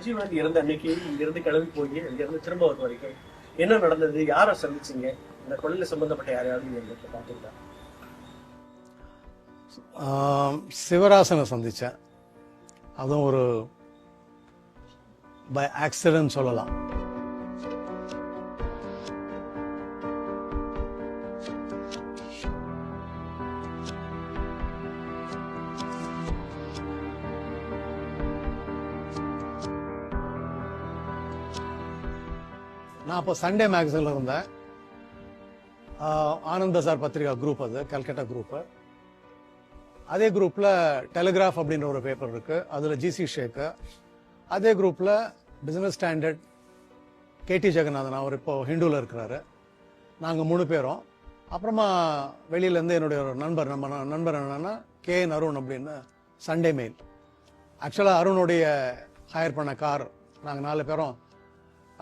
ராஜீவ்காந்தி இறந்த அன்னைக்கு இங்கிருந்து கிளம்பி போய் இங்கிருந்து திரும்ப வர வரைக்கும் என்ன நடந்தது, யாரை சந்திச்சிங்க, இந்த கொலையில சம்பந்தப்பட்ட யாரையாவது நீங்க பாத்தீங்களா? சிவராசனை சந்திச்சேன். அதுவும் ஒரு பை ஆக்சிடென்ட் சொல்லலாம். நான் அப்போ சண்டே மேகசின்ல இருந்தேன். ஆனந்த் பசார் பத்திரிகா குரூப், அது கல்கட்டா குரூப். அதே குரூப்ல டெலிகிராஃப் அப்படின்ற ஒரு பேப்பர் இருக்கு, அதுல ஜிசி ஷேக். அதே குரூப்ல பிசினஸ் ஸ்டாண்டர்ட் கேடி ஜெகநாதன், அவர் இப்போ ஹிந்துல இருக்கிறாரு. நாங்கள் 3 பேரும். அப்புறமா வெளியில இருந்து என்னுடைய ஒரு நண்பர் என்னன்னா KN அருண் அப்படின்னு, சண்டே மெயில். ஆக்சுவலா அருணுடைய ஹையர் பண்ண கார். நாங்கள் 4 பேரும்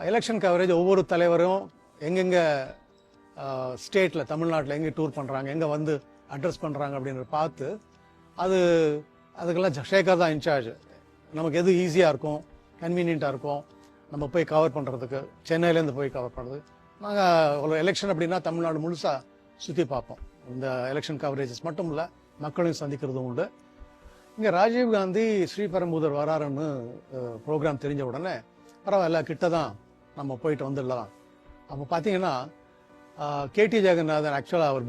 எலெக்ஷன் கவரேஜ் ஒவ்வொரு தலைவரும் எங்கெங்க ஸ்டேட்ல தமிழ்நாட்டில் எங்கே டூர் பண்றாங்க, எங்க வந்து அட்ரஸ் பண்றாங்க அப்படின்னு பார்த்து அதுக்கெல்லாம் ஷேகர் தான் இன்சார்ஜ். நமக்கு எது ஈஸியா இருக்கும், கன்வீனியன்ட்டா இருக்கும் நம்ம போய் கவர் பண்றதுக்கு, சென்னையிலேருந்து போய் கவர் பண்றது. நாங்கள் ஒரு எலெக்ஷன் அப்படின்னா தமிழ்நாடு முழுசா சுற்றி பார்ப்போம். இந்த எலெக்ஷன் கவரேஜஸ் மட்டும் இல்லை, மக்களையும் சந்திக்கிறதும் உண்டு. இங்கே ராஜீவ்காந்தி ஸ்ரீபெரும்புதூர் வராருன்னு ப்ரோக்ராம் தெரிஞ்ச உடனே பரவாயில்ல, கிட்ட தான் நம்ம போயிட்டு வந்துடலாம். அப்போ பார்த்தீங்கன்னா கேடி ஜெகநாதன் ஆக்சுவலாக அவர்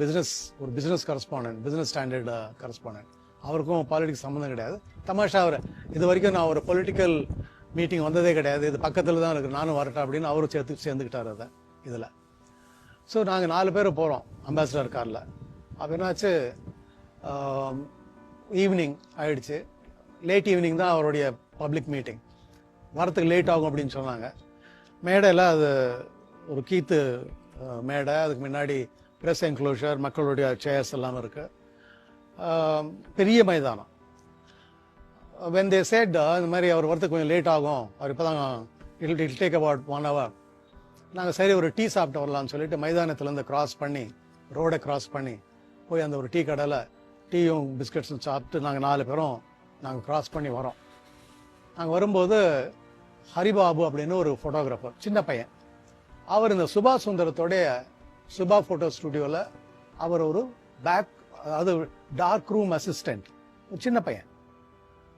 ஒரு business correspondent, business standard correspondent. அவருக்கும் பாலிடிக்ஸ் சம்மந்தம் கிடையாது. தமாஷா அவர் இது வரைக்கும் நான் ஒரு பொலிட்டிக்கல் மீட்டிங் வந்ததே கிடையாது, இது பக்கத்தில் தான் இருக்கு, நானும் வரட்டேன் அப்படின்னு அவரும் சேர்ந்துக்கிட்டார் அதை இதில். ஸோ நாங்கள் 4 பேர் போகிறோம் அம்பாசிடர் காரில். அப்போ என்னாச்சு, ஈவினிங் ஆயிடுச்சு. லேட் ஈவினிங் தான் அவருடைய பப்ளிக் மீட்டிங். வரத்துக்கு லேட் ஆகும் அப்படின்னு சொன்னாங்க. மேடையில் அது ஒரு கீத்து மேடை, அதுக்கு முன்னாடி ப்ரெஸ் என்க்ளோஷர், மக்களுடைய சேர்ஸ் எல்லாம் இருக்கு, பெரிய மைதானம். when they said இந்த மாதிரி அவர் வரத்துக்கு கொஞ்சம் லேட் ஆகும், அவர் இப்போ தான் இட் டேக் அபவுட் 1 hour. நாங்கள் சரி ஒரு டீ சாப்பிட்டு வரலாம்னு சொல்லிட்டு மைதானத்துலேருந்து ரோடை கிராஸ் பண்ணி போய் அந்த ஒரு டீ கடையில் டீயும் பிஸ்கட்ஸும் சாப்பிட்டு நாங்கள் 4 பேரும் நாங்கள் கிராஸ் பண்ணி வரோம். நாங்கள் வரும்போது ஹரிபாபு அப்படின்னு ஒரு ஃபோட்டோகிராஃபர், சின்ன பையன், அவர் இந்த சுபா சுந்தரத்தோடைய சுபா ஃபோட்டோ ஸ்டுடியோவில் அவர் ஒரு அதாவது டார்க் ரூம் அசிஸ்டன்ட், ஒரு சின்ன பையன்.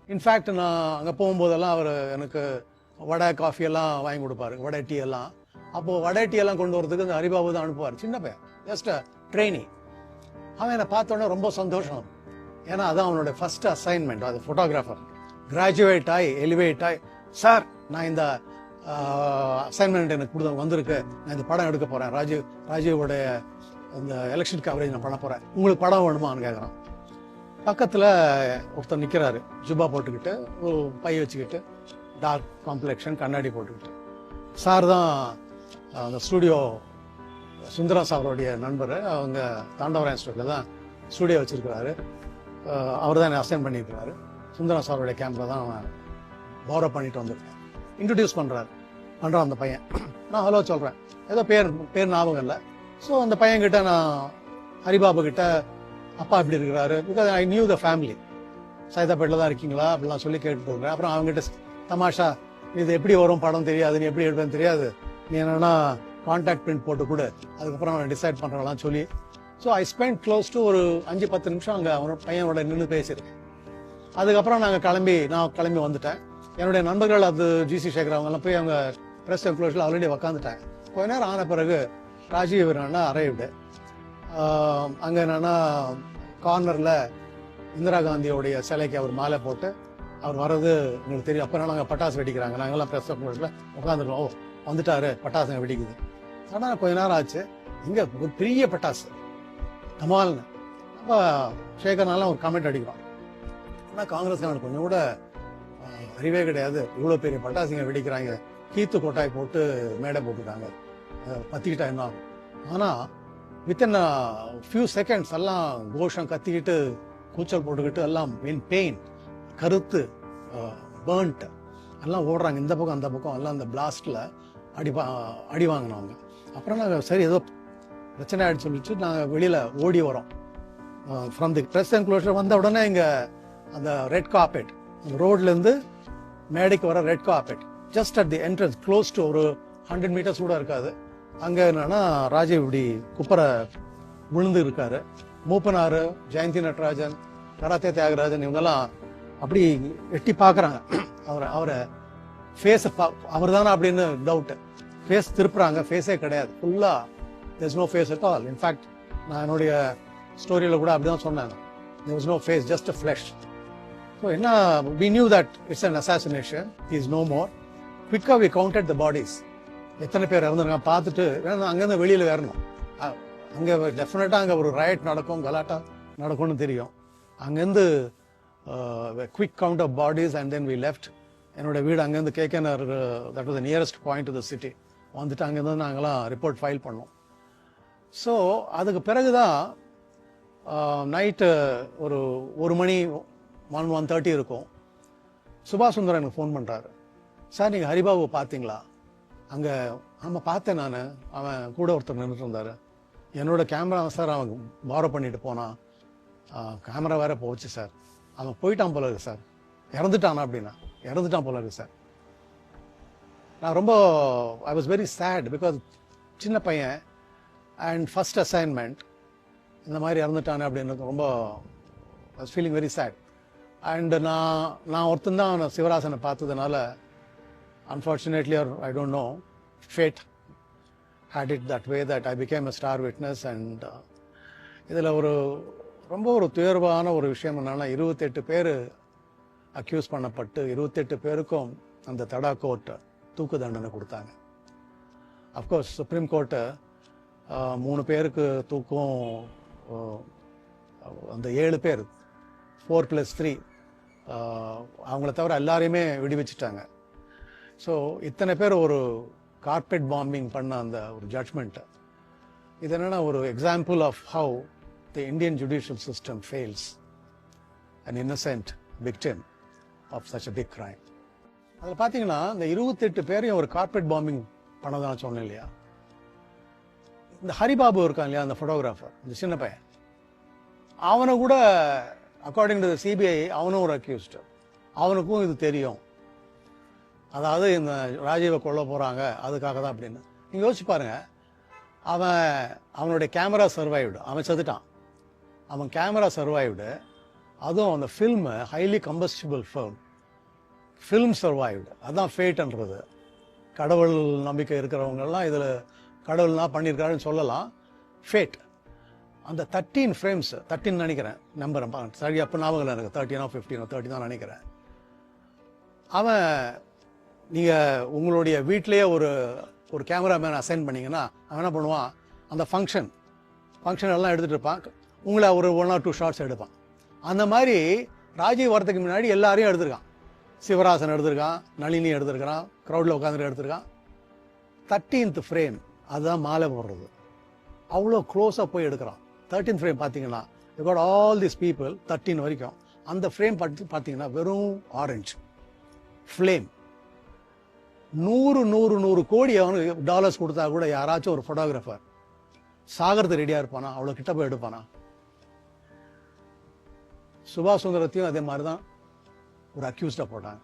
இன்ஃபேக்ட் நான் அங்கே போகும்போதெல்லாம் அவர் எனக்கு வடை காஃபி எல்லாம் வாங்கி கொடுப்பாரு, வடை டீ எல்லாம். அப்போது வடை டீ எல்லாம் கொண்டு வரதுக்கு இந்த ஹரிபாபு தான் அனுப்புவார், சின்ன பையன், ஜஸ்ட் ட்ரெயினி. அவன் என்னை பார்த்தோன்னே ரொம்ப சந்தோஷம், ஏன்னா அதான் அவனுடைய ஃபர்ஸ்ட் அசைன்மெண்ட். அது ஃபோட்டோகிராஃபர், கிராஜுவேட் ஆகி எலிவேட் ஆகி, சார் நான் இந்த அசைன்மெண்ட் எனக்கு வந்திருக்கு, நான் இந்த படம் எடுக்க போறேன், ராஜீவோடைய இந்த எலெக்ஷன் கவரேஜ் நான் பண்ண போறேன், உங்களுக்கு படம் வேணுமான்னு கேட்குறான். பக்கத்தில் ஒருத்தர் நிற்கிறாரு, ஜுபா போட்டுக்கிட்டு, ஒரு பை வச்சுக்கிட்டு, டார்க் காம்ப்ளெக்ஷன், கண்ணாடி போட்டுக்கிட்டு. சார் தான் அந்த ஸ்டூடியோ, சுந்தரம் சாரோடைய நண்பர், அவங்க தாண்டவராயன் ஸ்டூடியோவில் தான் ஸ்டூடியோ வச்சிருக்கிறாரு. அவர் தான் என்னை அசைன் பண்ணியிருக்கிறாரு. சுந்தரம் சாரோடைய கேமரா தான் அவன் பாரோ பண்ணிட்டு வந்திருக்கேன். இன்ட்ரடியூஸ் பண்ணுறான் அந்த பையன். நான் ஹலோ சொல்கிறேன், ஏதோ பேர் ஞாபகம் இல்லை. ஸோ அந்த பையன்கிட்ட நான் ஹரிபாபு கிட்ட அப்பா எப்படி இருக்கிறாரு, because I knew the family, சைதாப்பேட்டில் தான் இருக்கீங்களா அப்படிலாம் சொல்லி கேட்டுட்டு இருக்கேன். அப்புறம் அவங்ககிட்ட தமாஷா, இது எப்படி வரும் படம் தெரியாது, நீ எப்படி எடுப்பேன்னு தெரியாது, நீ என்னன்னா கான்டாக்ட் பிரிண்ட் போட்டு கொடு, அதுக்கப்புறம் அவனை டிசைட் பண்ணுறலாம் சொல்லி. So I spend close to ஒரு 5-10 நிமிஷம் அங்கே அவனோட பையனோட நின்று பேசியிருக்கேன். அதுக்கப்புறம் நான் கிளம்பி வந்துட்டேன். என்னுடைய நண்பர்கள், அது ஜிசி சேகர், அவங்கெல்லாம் போய் அவங்க ப்ரெஸ் என்க்ளோஷரில் ஆல்ரெடி உக்காந்துட்டாங்க. கொஞ்ச நேரம் ஆன பிறகு ராஜீவ் என்னன்னா அரைவிடு. அங்கே என்னன்னா கார்னரில் இந்திரா காந்தியோடைய சிலைக்கு அவர் மாலை போட்டு அவர் வர்றது எங்களுக்கு தெரியும். அப்போ நாங்கள் பட்டாசு வெடிக்கிறாங்க, நாங்கள்லாம் ப்ரெஸ் என்க்ளோஷரில் உட்காந்துருக்கோம். ஓ வந்துட்டாரு, பட்டாசுங்க வெடிக்குது. ஆனால் கொஞ்ச நேரம் ஆச்சு, இங்கே ஒரு பெரிய பட்டாசு கமால்னு. அப்போ சேகர்னால ஒரு கமெண்ட் அடிக்கிறோம், ஆனால் காங்கிரஸ்காரன் கொஞ்சம் கூட அறிவே கிடையாது, இவ்வளோ பெரிய பட்டாசுங்க வெடிக்கிறாங்க, கீத்து கொட்டாய் போட்டு மேடை போட்டுட்டாங்க, பத்திக்கிட்டா என்ன ஆகும். ஆனால் வித்தின் ஃபியூ செகண்ட்ஸ் எல்லாம் கோஷம் கத்திக்கிட்டு, கூச்சல் போட்டுக்கிட்டு, எல்லாம் இன் பெயின், கருத்து, பேர்ன்ட், எல்லாம் ஓடுறாங்க இந்த பக்கம் அந்த பக்கம், எல்லாம் அந்த பிளாஸ்ட்ல அடி வாங்கினவங்க. அப்புறம் நாங்கள் சரி ஏதோ பிரச்சனை ஆயிடுச்சு சொல்லிட்டு நாங்கள் வெளியில ஓடி வரோம். ஃப்ரம் தி ப்ரெஸ் என்க்ளோஷர் வந்த உடனே இங்கே அந்த ரெட் கார்பெட், ரோட்லேருந்து மேடைக்கு வர red carpet, just at the entrance close to ஒரு 100 meters கூட இருக்காது. அங்க என்னன்னா ராஜீவ் இப்படி குப்பரை விழுந்து இருக்காரு. மூப்பனாரு, ஜெயந்தி நடராஜன், கராத்தே தியாகராஜன் இவங்கெல்லாம் அப்படி எட்டி பாக்குறாங்க. அவரை ஃபேஸ் அவர் தானே அப்படின்னு டவுட். ஃபேஸ் திருப்புறாங்க, ஃபேஸே கிடையாது. ஃபுல்லா there's no face at all. In fact, நான் என்னுடைய ஸ்டோரியில கூட அப்படிதான் சொன்னாங்க. There was no face, just a flesh. So என்ன, we knew that it's an assassination. He is no more. Quickly we counted the bodies. எத்தனை பேர் இறந்துருக்காங்க பார்த்துட்டு அங்கேருந்து வெளியில வரணும். அங்கே டெஃபினட்டா அங்கே ஒரு ரயட் நடக்கும், கலாட்டா நடக்கும்னு தெரியும். அங்கேருந்து quick count of bodies and then we left. என்னோட வீடு அங்கேருந்து KKR, that was the nearest point to the city. வந்துட்டு அங்கேருந்து நாங்களாம் ரிப்போர்ட் ஃபைல் பண்ணோம். ஸோ அதுக்கு பிறகுதான் நைட்டு ஒரு 1 மணி 1:30 இருக்கும். சுபாஷ் சுந்தரம் எனக்கு ஃபோன் பண்ணுறாரு. சார் நீங்கள் ஹரிபாபு பார்த்தீங்களா? அங்கே ஆமாம் பார்த்தேன் நான். அவன் கூட ஒருத்தர் நின்றுட்டு இருந்தார். என்னோட கேமரா சார் அவன் பாரோ பண்ணிட்டு போனான். கேமரா வேற போச்சு சார். அவன் போயிட்டான் போல இருக்கு சார். இறந்துட்டானா அப்படின்னா? இறந்துட்டான் போல இருக்கு சார். நான் ரொம்ப I was very sad because சின்ன பையன் அண்ட் ஃபர்ஸ்ட் அசைன்மெண்ட், இந்த மாதிரி இறந்துட்டானே அப்படின்னு ரொம்ப I was feeling very sad. And நான் ஒருத்தன் தான் சிவராசனை பார்த்ததுனால unfortunately, or I don't know, fate had it that way that I became a star witness. And இதில் ரொம்ப ஒரு துயர்வான ஒரு விஷயம் என்னன்னா, 28 பேர் அக்யூஸ் பண்ணப்பட்டு 28 பேருக்கும் அந்த தடா கோர்ட் தூக்கு தண்டனை கொடுத்தாங்க. அஃப்கோர்ஸ் சுப்ரீம் கோர்ட்டு 3 பேருக்கு தூக்கும், அந்த 7 பேர் 4+3 அவங்கள தவிர எல்லாரையுமே விடுவிச்சிட்டாங்க. ஸோ இத்தனை பேர் ஒரு கார்பெட் பாம்பிங் பண்ண அந்த ஒரு ஜட்மெண்ட், இது என்னன்னா ஒரு example of how the Indian judicial system fails an innocent victim of such a big crime. அதில் பார்த்தீங்கன்னா இந்த 28 பேரையும் ஒரு கார்பெட் பாம்பிங் பண்ணதான் சொன்னேன் இல்லையா. இந்த ஹரிபாபு இருக்கான் இல்லையா, அந்த ஃபோட்டோகிராஃபர், இந்த சின்ன பையன், அவனை கூட அக்கார்டிங் டு த சிபிஐ அவனும் ஒரு அக்யூஸ்டு. அவனுக்கும் இது தெரியும். அதாவது இந்த ராஜீவை கொல்ல போறாங்க அதுக்காக தான் அப்படின்னு. நீங்க யோசிச்சு பாருங்க, அவனுடைய கேமரா சர்வைவ்டு, அவன் செத்துட்டான். அவன் கேமரா சர்வைவ்டு, அதுவும் அந்த film highly combustible film survived. அதுதான் ஃபேட்ன்றது. கடவுள் நம்பிக்கை இருக்கிறவங்கெல்லாம் இதில் கடவுள்னா பண்ணியிருக்காருன்னு சொல்லலாம். ஃபேட். அந்த 13 frames, 13 நினைக்கிறேன் நம்பர், சரி அப்போ ஞாபகம் இல்லை எனக்கு, 13 or 15 or 30 தான் நினைக்கிறேன். அவன் நீங்கள் உங்களுடைய வீட்டிலேயே ஒரு கேமராமேன் அசைன் பண்ணீங்கன்னா அவன் என்ன பண்ணுவான், அந்த ஃபங்க்ஷன் எல்லாம் எடுத்துகிட்டு இருப்பான், உங்களை ஒரு 1 or 2 ஷார்ட்ஸ் எடுப்பான். அந்த மாதிரி ராஜீவ் வரதுக்கு முன்னாடி எல்லாரையும் எடுத்திருக்கான். சிவராசன் எடுத்திருக்கான், நளினி எடுத்திருக்கான், க்ரௌடில் உட்காந்துட்டு எடுத்திருக்கான். 13th frame அதுதான் மாலை போடுறது. அவ்வளோ க்ளோஸாக போய் எடுக்கிறான். 13th frame பார்த்தீங்கன்னா you got all this people 13 வரைக்கும். அந்த ஃப்ரேம் பார்த்தீங்கன்னா வெறும் ஆரஞ்சு ஃப்ளேம். 100 கோடி அவனுக்கு டாலர்ஸ் கொடுத்தா கூட யாராச்சும் ஒரு ஃபோட்டோகிராஃபர் சாகரத்து ரெடியா இருப்பானா? அவ்வளோ கிட்ட போய் எடுப்பானா? சுபாஷ் சுந்தரத்தையும் அதே மாதிரி தான் ஒரு அக்யூஸ்டா போட்டாங்க.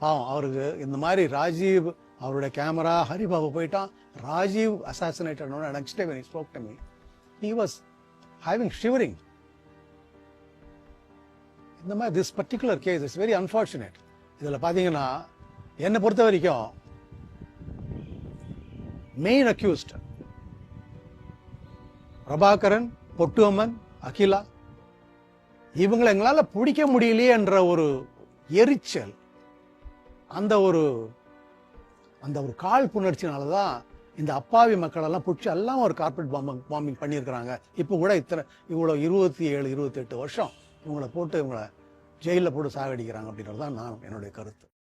பாவம், அவருக்கு இந்த மாதிரி ராஜீவ் அவருடைய கேமரா ஹரிபாபு போயிட்டான், Rajiv assassinated. Next day when he spoke to me, he was having shivering. இந்த மாதிரி this particular case is very unfortunate. இதில் பார்த்தீங்கன்னா என்னை பொறுத்த வரைக்கும் மெயின் அக்யூஸ்ட் பிரபாகரன், பொட்டுவம்மன், அகிலா, இவங்களை எங்களால் பிடிக்க முடியலையே என்ற ஒரு எரிச்சல், அந்த ஒரு கால் புணர்ச்சினாலதான் இந்த அப்பாவி மக்கள் எல்லாம் பிடிச்சி எல்லாம் ஒரு கார்பெட் பாம்பிங் பண்ணியிருக்கிறாங்க. இப்போ கூட இவ்வளோ 27, 28 வருஷம் இவங்களை போட்டு இவங்களை ஜெயிலில் போட்டு சாகடிக்கிறாங்க அப்படின்றது தான் நான் என்னுடைய கருத்து.